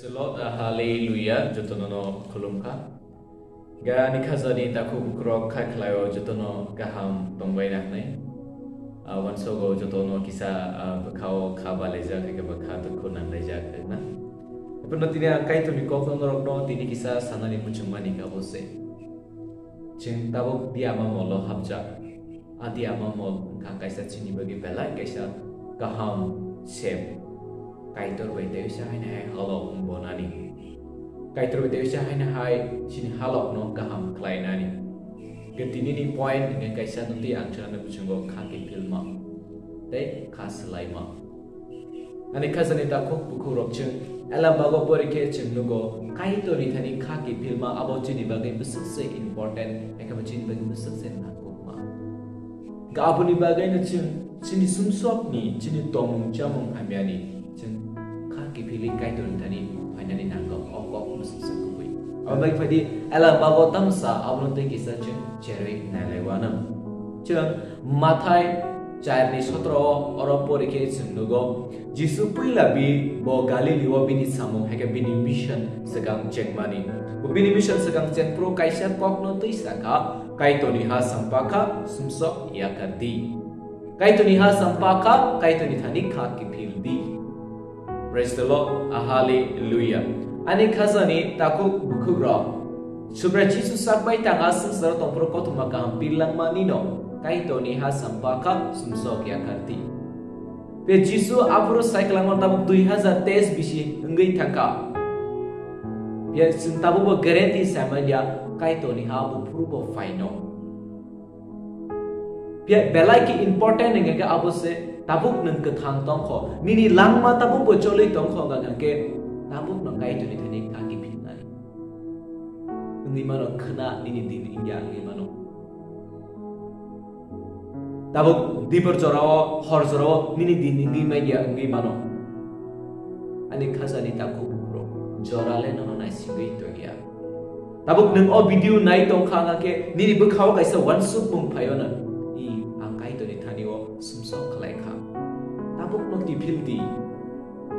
Praise the Lord, hallelujah, jotono khulumkha. Ga nikhazani taku bukrok khaklayo jotono gaham tongbai naknai. Wansogo jotono kisa bakhao khabaleja ke bakha to kunan leja na. Pero tini kai to mikok norokno tini kisa sanani puchumani ka bose. Jing tabok dia mamolo habja. Adi amamol ka kaisa chini bagi belai kaisa gaham sem. Kaitor bai dewisa haina hai halok bonani kaitor bai dewisa haina hai sin halok no gaham klainani getini ni point nge kaisa nuti angchana buchungo khaki filma dei khaslaima ani khazani ta khok bukhurok chung ala bago porike chungnugo kaitor ni thani khaki filma abo chini bagai busukse important ekabachin bagai busukse na kokma gabuni bagai na chung chini sumsok ni chini tomung chamung amyani ki pilih kai tu tadi hanya di nangkap okok musuh sekui. Abai fadi ala bago tamsa abun te kisah cerai nalewanam. Ceng matai cair ni sotro orang porike sendugo jisu pula bi bo gali liwa bini samu heke bini mission segang cek mani. Bini mission segang cek pro kaisa kok no saka kai to ni ha sampaka sumsok ya kardi. Kai to ni ha sampaka kai to ni thani kha ki pildi. Praise the Lord, hallelujah. Ani khazani taku bukhugra. Subra Jesus sakbai tanga sensar tompro kotuma kam pilang manino. Kai to ni ha sampaka sumsok ya karti. Pe Jesus apro cyclang tabu 2023 bisi ngai thangka. Pe sintabu bo guarantee samanya kai to ni ha bu prubo faino. Pe belai ki important ngai ga abose tabuk nang kethang tongkho nini langma tabuk bocoli tongkho ga ke tabuk nang kai tu ni thani kaki phinai ngi mano khna nini din ingya ngi mano tabuk dipor jorao hor jorao nini din ngi maya ngi mano ani khazani taku bukro jorale no nai singei to ya tabuk nang o video nai tongkha ga ke nini bukhaw kaisa one sup bung phayona I angkai to ni thani o sumsok khlai kha tabuk no ti philti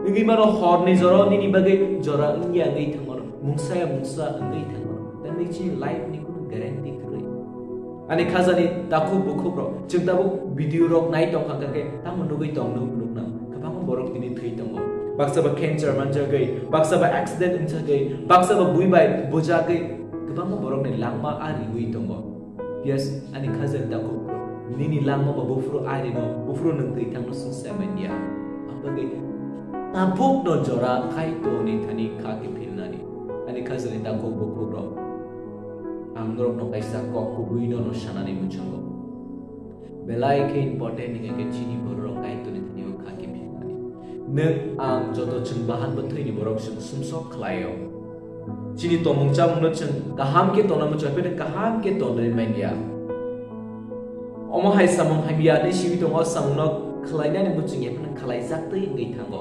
ngi maro hor ni joro ni bagai jora ingya ngai thamar mungsa ngai thamar dan ni chi life ni kun guarantee kroi ani khazani taku bukhubro chung tabuk video rok nai tong khang ke tamun nugui tong nuk na kabang borok tini thui tong baksa ba cancer manja gai baksa ba accident incha gai baksa ba bui bai boja gai kabang borok ni langma ari hui tong yes ani khazan taku nini langma ba bufru ari no bufru nang tei thang no sung semen ya abagai tabuk no jora kai to ni thani kha ki philnani ani khazani ta ko bukro ro amrok no kaisa ko ku buino no shanani muchango belai ke important ni ke chini borok kai to ni thani kha ki philnani ne ang joto chung bahan bathoi ni borok sumsok khlayo chini tomung chamung no chung kaham ke to na mu chape kaham ke to na mania Omo hai samong hai biya ni siwi tong samong no khlaina ni buching epna khlai jak tei ngai thango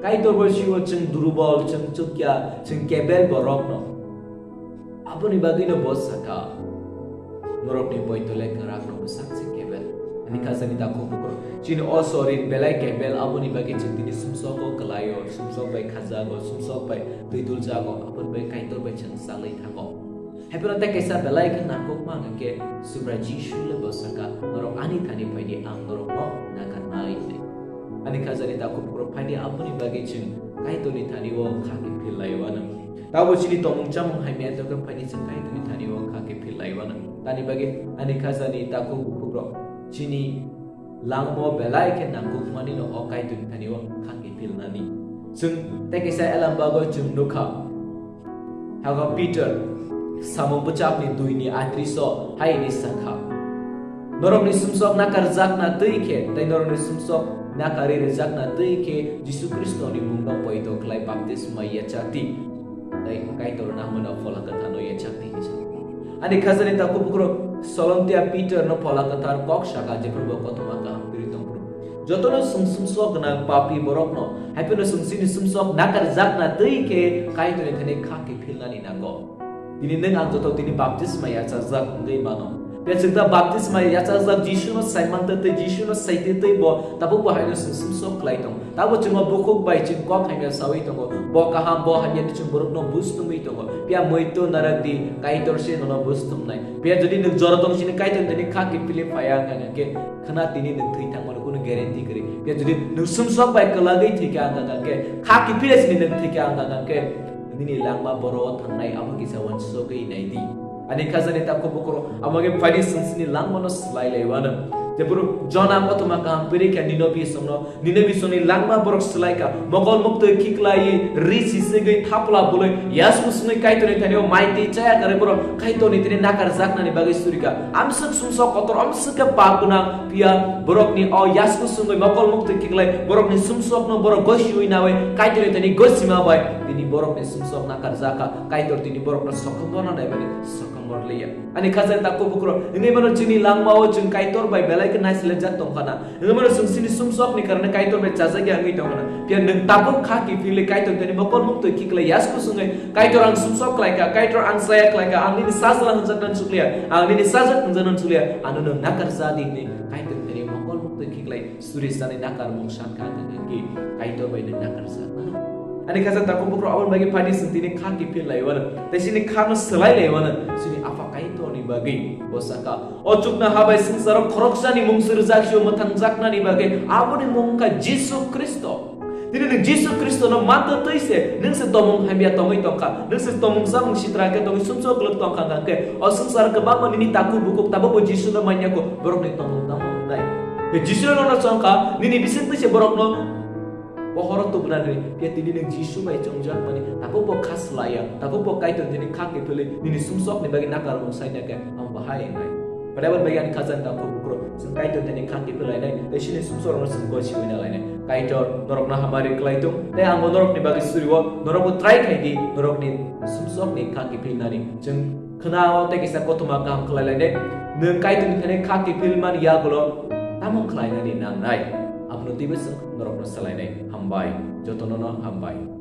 kai tor bol siwo chung durubol chung chukya chung kebel borok no apuni bagi no bos saka norok ni boy tole karak no sak se kebel ani khazani ta ko bukro chin o sorry belai kebel apuni bagi chung tini sumsok ko klayo sumsok bai khaza go sumsok bai tuidul ja go apun bai kai tor bai chung salai thango Hepuna te kaisa belai ke nakok ma ke subra jishu le bosaka norok ani thani paidi ang norok no nakanai ne ani khazani ta ko pro paidi apuni bagi chin kai to ni thani wo khaki philai wana ta bo chini tomung chamung hai me to ka paidi chin kai to ni thani wo khaki philai wana tani bagi ani khazani ta ko pro chini langmo belai ke nakok mani no o kai to ni thani wo khaki philnani chung te kaisa elam bago chung nukha haga Peter Samung pecap ni tui ni atriso hai ni sakha norok ni sumsok nakar jak na tui ke tai norok ni sumsok nakari rejak na tui ke Jisu Kristo ni mungno poito klai baptisma ya chati tai kai tor na mona fola katha no ya chati ni ani khazani ta ko bukro solontia Peter no fola katha kok shaka je probo kotoma ka piritom pro jotono sumsok na papi borok no haipeno sumsini sumsok nakar jak na tui ke kai tor ni thane khaki philna ni na go Tini neng ang joto tini baptisma ya chazak ngai mano Pia jengta baptisma ya chak Jisu no saiman te Jisu no saite te bo tabu bo haino sumsok klai tong tabu chungo bukuk bai ching kok haino sawi tong bo kaham bo hanya chung borok no bustum mi tong pia moito narak di kaitor se no bustum nai pia jodi nek jor tong sini kaitor tani khak ki pili phaya nga ke khana tini nek thai thang ko guarantee kare pia jodi nek sumsok bai kalagai thika nga ke khak ki pili sini nek thika nga ke ini langma boro thangnai abagi sawan so gai nai di ani khazani ta ko bokoro amage fadi sinsini langmono slai leiwana jeburu jona ko tuma ka pere ka ninobi soni langma borok slai ka mogol mukto kiklai risi se gai thapla bole yas musnai kai to ne tani mai te chaya kare boro kai to ne tini nakar zakna ni bagai surika amsuk sumso kotor amsuk ka paguna pia borok ni o yas musnai mogol mukto kiklai borok ni sumsok no borok goshui nawe kai to ne tani gosima bai tini borok ni sumsok nakar zaka kai to tini borok na sokongona nai bani morliya ani khazan ta ko bukro ngai mano chini langmao chung kaitor bai belai ke nais lejat tong kana ngai mano sungsini sumsok ni karna kaitor bai chaza ge angi tong kana pia neng tapuk kha ki file kaitor tani mokol mukto kikla yas ku sungai kaitor ang sumsok klai ka kaitor ang saya klai ka ang ni sazla hanjatan suklia ang ni sajat hanjanan suklia anu nang nakar zadi ni kaitor tani mokol mukto kikla suristani nakar mungsan ka ki kaitor bai nakar zat ani khazan ta ko bukro awal bagi pani sentini kha ki fil laiwana tesini kha no selai laiwana sini apa kaito ni bagi bosaka o chukna habai singsaro khoroksani mungsir jaksio mathang jakna ni bagi abuni mungka Jisu Kristo tini ning Jisu Kristo no mata toise ning se tomung hambia tomoi tongka ning se tomung sang sitra ke tomoi sumso kluk tongka ke o singsar ke bama nini taku bukuk tabo bo Jisu no manyako borok ni tomung tamung nai ke Jisu no na chongka nini bisit se borok no pohorot tu benar ni dia tini neng Jisu bai chongjak mani tapo po khas laya tapo po kaiton tini khak ke pele nini sumsok ni bagi nakar mungsai ke am bahai nai padahal bagi an khazan ta ko bukro sing kaiton tini khak ke pele nai desine sumsok no sing gochi wina lai nai kaiton norok na hamari klaitung te ang norok ni bagi suriwo norok try khai di norok ni sumsok ni khak ke pele nani jeng khnao te kisa ko tuma kam khlai lai ne neng kaiton tini khak ke pele man ya golo tamong khlai nani nang nai abnu tibes norok no salai nai hambai jotono no hambai